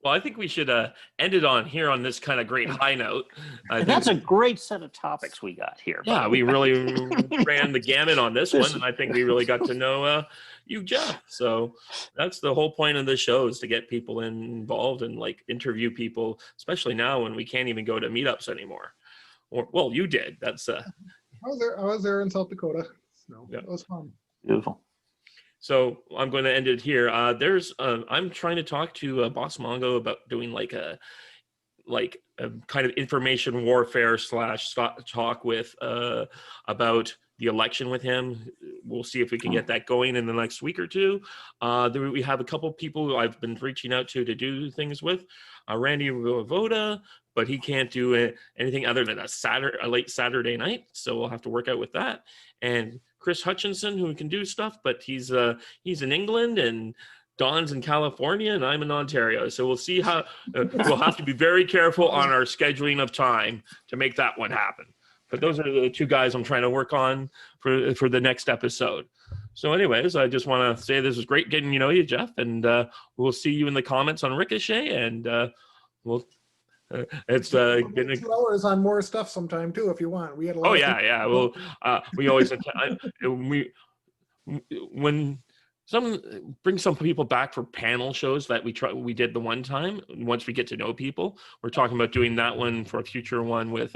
Well, I think we should end it on this kind of great high note. That's a great set of topics we got here. Yeah, we really ran the gamut on this one, and I think we really got to know you, Jeff. So that's the whole point of the show, is to get people involved and like interview people, especially now when we can't even go to meetups anymore. Or, well, you did. That's I was there in South Dakota. So yeah. It was fun. Beautiful. So I'm going to end it here. I'm trying to talk to Boss Mongo about doing like a kind of information warfare / talk with about the election with him. We'll see if we can get that going in the next week or two. We have a couple people who I've been reaching out to do things with. Randy Voda, but he can't do anything other than a late Saturday night. So we'll have to work out with that. And Chris Hutchinson, who can do stuff, but he's in England, and Don's in California, and I'm in Ontario. So we'll see how we'll have to be very careful on our scheduling of time to make that one happen. But those are the 2 guys I'm trying to work on for the next episode. So anyways, I just want to say this was great getting to know you, Jeff, and we'll see you in the comments on Ricochet, and we'll. It's been 2 hours on more stuff sometime too, if you want. We had a lot. Yeah. Well, we always when bring some people back for panel shows that we did the one time. Once we get to know people, we're talking about doing that one for a future one with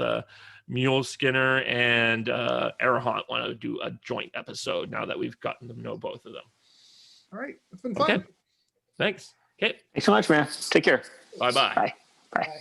Mule Skinner and Arahant. Want to do a joint episode now that we've gotten to know both of them. All right, it's been fun. Okay. Thanks. Okay. Thanks so much, man. Take care. Bye-bye. Bye. Bye. Bye.